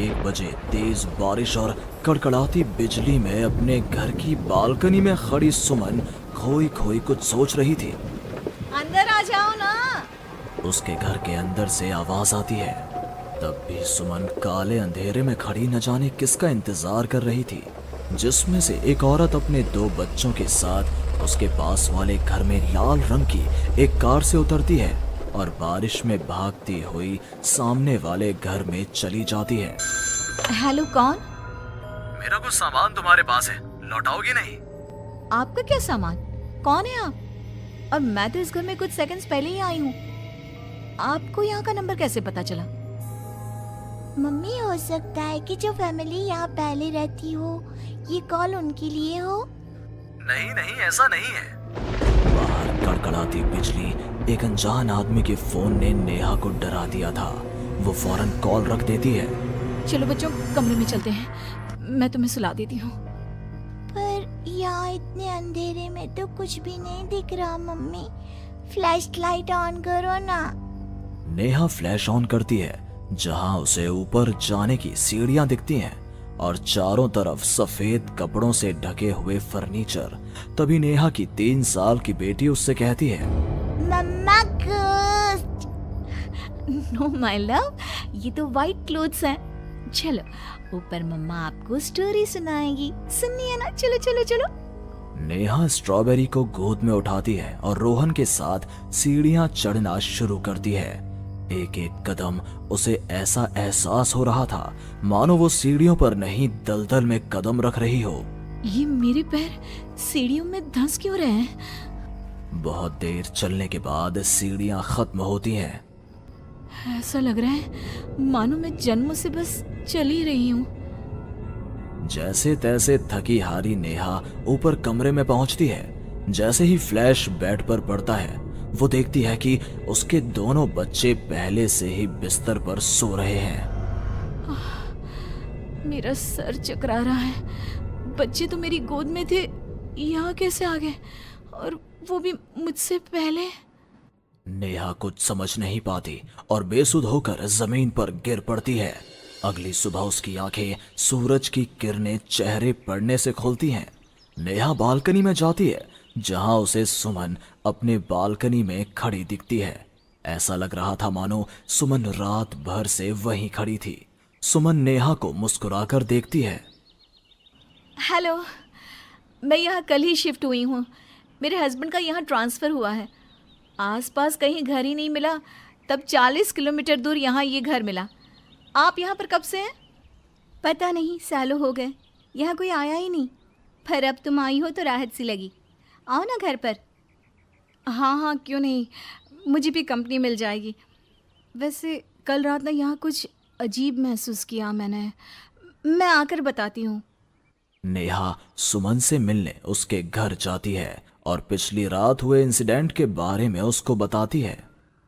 1 बजे तेज बारिश और कड़कड़ाती बिजली में अपने घर की बालकनी में खड़ी सुमन खोई खोई कुछ सोच रही थी। अंदर आ जाओ ना। उसके घर के अंदर से आवाज आती है। तब भी सुमन काले अंधेरे में खड़ी न जाने किसका इंतजार कर रही थी, जिसमें से एक औरत अपने 2 बच्चों के साथ उसके पास वाले घर में लाल रंग की एक कार से उतरती है और बारिश में भागती हुई सामने वाले घर में चली जाती है। हेलो, कौन? मेरा कुछ सामान तुम्हारे पास है, लौटाओगी नहीं? आपका क्या सामान? कौन है आप? और मैं तो इस घर में कुछ सेकंड्स पहले ही आई हूँ। आपको यहाँ का नंबर कैसे पता चला? मम्मी, हो सकता है कि जो फैमिली यहाँ पहले रहती हो ये कॉल उनके लिए हो। नहीं नहीं, ऐसा नहीं है। बाहर कड़कड़ाती बिजली एक अनजान आदमी के फोन ने नेहा को डरा दिया था। वो फौरन कॉल रख देती है। चलो बच्चों, कमरे में चलते हैं, मैं तुम्हें सुला देती हूँ। पर यहाँ इतने अंधेरे में तो कुछ भी नहीं दिख रहा मम्मी, फ्लैश लाइट ऑन करो ना। नेहा फ्लैश ऑन करती है, जहां उसे ऊपर जाने की सीढ़ियां दिखती हैं और चारों तरफ सफेद कपड़ों से ढके हुए फर्नीचर। तभी नेहा की 3 साल की बेटी उससे कहती है, मम्मा घोस्ट। नो माय लव, ये तो वाइट क्लोथ्स हैं। चलो ऊपर मम्मा आपको स्टोरी सुनाएगी, सुननी है ना? चलो चलो चलो। नेहा स्ट्रॉबेरी को गोद में उठाती है और रोहन के साथ सीढ़ियां चढ़ना शुरू करती है। एक एक कदम उसे ऐसा एहसास हो रहा था मानो वो सीढ़ियों पर नहीं दलदल में कदम रख रही हो। ये मेरे पैर सीढ़ियों में धंस क्यों रहे हैं? बहुत देर चलने के बाद सीढ़ियां खत्म होती हैं। ऐसा लग रहा है मानो मैं जन्म से बस चल ही रही हूँ। जैसे तैसे थकी हारी नेहा ऊपर कमरे में पहुंचती है। जैसे ही फ्लैश बेड पर पड़ता है, वो देखती है कि उसके दोनों बच्चे पहले से ही बिस्तर पर सो रहे हैं। मेरा सर चकरा रहा है। बच्चे तो मेरी गोद में थे, यहाँ कैसे आ गए? और वो भी मुझसे पहले। नेहा कुछ समझ नहीं पाती और बेसुध होकर जमीन पर गिर पड़ती है। अगली सुबह उसकी आंखें सूरज की किरणें चेहरे पड़ने से खुलती हैं। नेहा बालकनी में जाती है, जहां उसे सुमन अपने बालकनी में खड़ी दिखती है। ऐसा लग रहा था मानो सुमन रात भर से वहीं खड़ी थी। सुमन नेहा को मुस्कुराकर देखती है। हेलो, मैं यहाँ कल ही शिफ्ट हुई हूँ। मेरे हस्बैंड का यहाँ ट्रांसफ़र हुआ है। आसपास कहीं घर ही नहीं मिला, तब 40 किलोमीटर दूर यहाँ ये घर मिला। आप यहाँ पर कब से हैं? पता नहीं, सालों हो गए, यहाँ कोई आया ही नहीं। पर अब तुम आई हो तो राहत सी लगी। आओ ना घर पर। हाँ हाँ, क्यों नहीं, मुझे भी कंपनी मिल जाएगी। वैसे कल रात ना यहाँ कुछ अजीब महसूस किया मैंने। मैं आकर बताती हूँ। नेहा सुमन से मिलने उसके घर जाती है और पिछली रात हुए इंसिडेंट के बारे में उसको बताती है।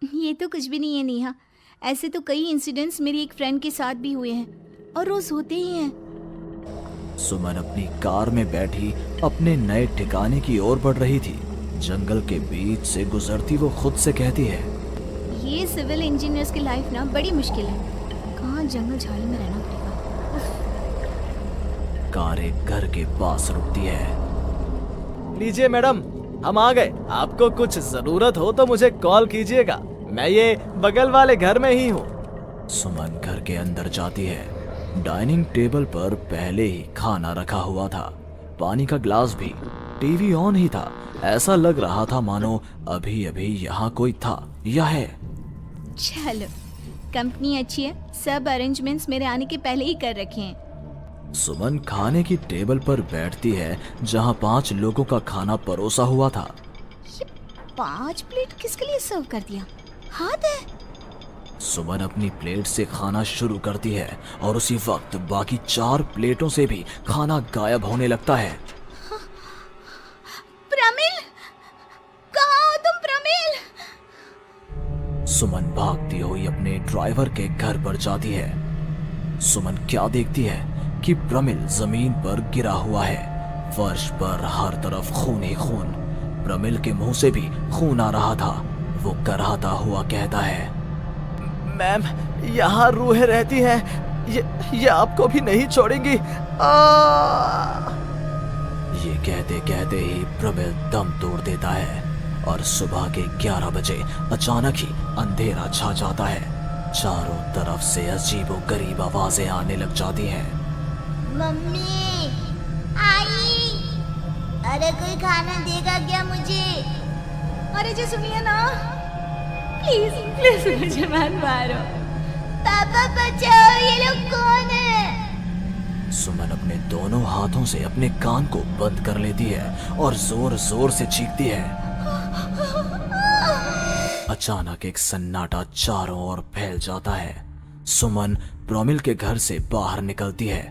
ये तो कुछ भी नहीं है नेहा, ऐसे तो कई इंसिडेंट्स मेरी एक फ्रेंड के साथ भी हुए हैं और रोज होते ही हैं। सुमन अपनी कार में बैठी अपने नए ठिकाने की ओर बढ़ रही थी। जंगल के बीच से गुजरती वो खुद से कहती है, ये सिविल इंजीनियर्स की लाइफ ना बड़ी मुश्किल है। कहाँ जंगल झाड़ी में रहना पड़ेगा। कार एक घर के पास रुकती है। लीजिए मैडम, हम आ गए। आपको कुछ जरूरत हो तो मुझे कॉल कीजिएगा, मैं ये बगल वाले घर में ही हूँ। सुमन घर के अंदर जाती है। डाइनिंग टेबल पर पहले ही खाना रखा हुआ था, पानी का ग्लास भी, टीवी ऑन ही था। ऐसा लग रहा था मानो अभी अभी यहाँ कोई था या है। चलो, कंपनी अच्छी है, सब अरेंजमेंट्स मेरे आने के पहले ही कर रखे हैं। सुमन खाने की टेबल पर बैठती है, जहाँ 5 लोगों का खाना परोसा हुआ था। ये 5 प्लेट किसके लिए सर्व कर दिया? हाथ है। सुमन अपनी प्लेट से खाना शुरू करती है और उसी वक्त बाकी 4 प्लेटों से भी खाना गायब होने लगता है। प्रमिल, कहाँ हो तुम प्रमिल? सुमन भागती हुई अपने ड्राइवर के घर पर जाती है। सुमन क्या देखती है कि प्रमिल जमीन पर गिरा हुआ है। फर्श पर हर तरफ खून ही खून। प्रमिल के मुंह से भी खून आ रहा था। वो कराहता हुआ कहता है, मैम, यहाँ रूहें रहती हैं, ये आपको भी नहीं छोड़ेंगी। ये कहते कहते ही प्रमिल दम तोड़ देता है और सुबह के 11 बजे अचानक ही अंधेरा छा जाता है। चारों तरफ से अजीबोगरीब आवाजें आने लग जाती हैं। मम्मी, आई, अरे कोई खाना देगा क्या मुझे? अरे जी सुनिए ना, प्लीज प्लीज मुझे मत मारो। पापा बचाओ, ये लोग कौन है? सुमन अपने दोनों हाथों से अपने कान को बंद कर लेती है और जोर जोर से चीखती है। अचानक एक सन्नाटा चारों ओर फैल जाता है। सुमन प्रमिल के घर से बाहर निकलती है।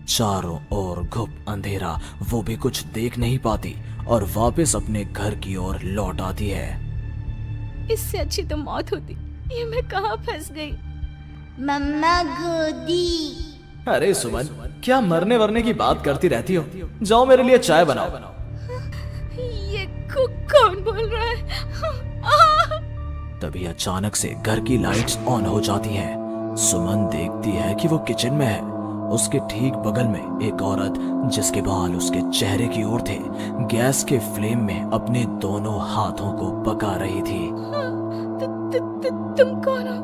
चारों ओर घुप अंधेरा, वो भी कुछ देख नहीं पाती और वापस अपने घर की ओर लौट आती है। इससे अच्छी तो मौत होती, ये मैं कहाँ फंस गई। मम्मा गोदी। अरे सुमन, क्या मरने वरने की बात करती रहती हो? जाओ मेरे लिए चाय बनाओ। ये कौन बोल रहा है? तभी अचानक से घर की लाइट्स ऑन हो जाती हैं। सुमन देखती है कि वो किचन में है। उसके ठीक बगल में एक औरत, जिसके बाल उसके चेहरे की ओर थे, गैस के फ्लेम में अपने दोनों हाथों को पका रही थी। तुम कौन हो?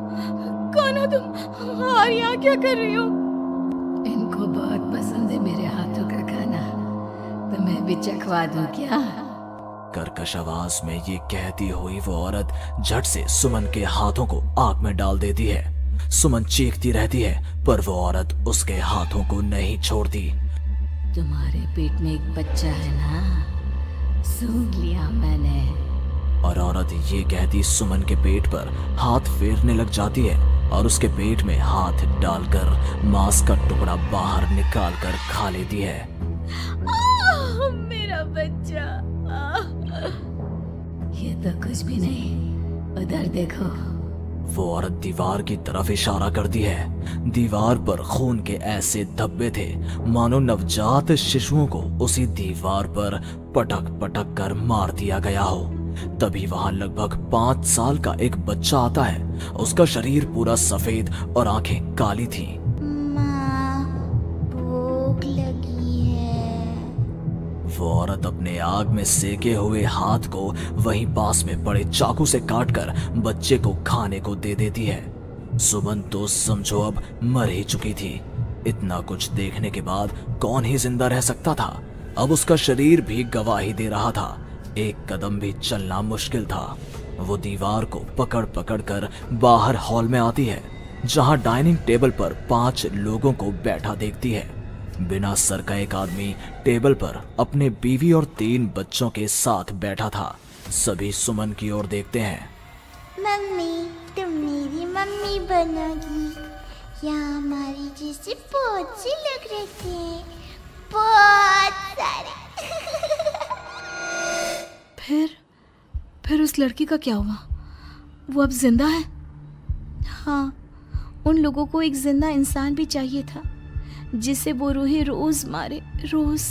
कौन हो तुम? और यहाँ क्या कर रही हो? इनको बहुत पसंद है मेरे हाथों का खाना, तो मैं भी चखवा दूं क्या? कर्कश आवाज में ये कहती हुई वो औरत झट से सुमन के हाथों को आग में डाल देती है। सुमन चीखती रहती है, पर वो औरत उसके हाथों को नहीं छोड़ती। तुम्हारे पेट में एक बच्चा है ना, सूंघ लिया मैंने। और औरत ये कहती सुमन के पेट पर हाथ फेरने लग जाती है और उसके पेट में हाथ डालकर मांस का टुकड़ा बाहर निकाल कर खा लेती है। मेरा बच्चा। ये तो कुछ भी नहीं, उधर देखो। वो औरत दीवार की तरफ इशारा करती है। दीवार पर खून के ऐसे धब्बे थे मानो नवजात शिशुओं को उसी दीवार पर पटक पटक कर मार दिया गया हो। तभी वहां लगभग 5 साल का एक बच्चा आता है। उसका शरीर पूरा सफेद और आंखें काली थीं। माँ, भूख लगी है। वो औरत अपने आग में सेके हुए हाथ को वहीं पास में पड़े चाकू से काटकर बच्चे को खाने को दे देती है। सुमन तो समझो अब मर ही चुकी थी। इतना कुछ देखने के बाद कौन ही जिंदा रह सकता था। अब उसका शरीर भी गवाही दे रहा था। एक कदम भी चलना मुश्किल था। वो दीवार को पकड़ पकड़ कर बाहर हॉल में आती है, जहां डाइनिंग टेबल पर 5 लोगों को बैठा देखती है। बिना सर का एक आदमी टेबल पर अपने बीवी और 3 बच्चों के साथ बैठा था। सभी सुमन की ओर देखते हैं। मम्मी, तुम मेरी मम्मी बनोगी। यहाँ हमारी जैसे बहुत से लोग रहते हैं, बहुत सारे। फिर उस लड़की का क्या हुआ? वो अब जिंदा है? हाँ, उन लोगों को एक जिंदा इंसान भी चाहिए था, जिसे वो रूहें रोज मारे, रोज।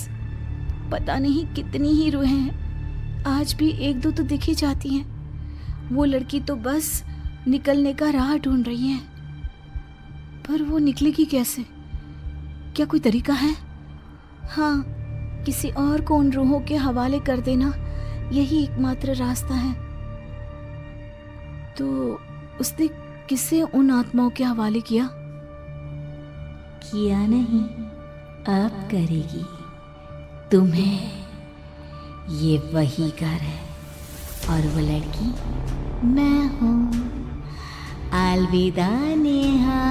पता नहीं कितनी ही रूहें हैं, आज भी 1-2 तो दिख ही जाती हैं। वो लड़की तो बस निकलने का राह ढूंढ रही है, पर वो निकलेगी कैसे? क्या कोई तरीका है? हाँ, किसी और को उन रूहों के हवाले कर देना, यही एकमात्र रास्ता है। तो उसने किसे उन आत्माओं के हवाले किया? किया नहीं, अब करेगी। तुम्हें ये वही घर है और वो लड़की मैं हूँ। अलविदा नेहा।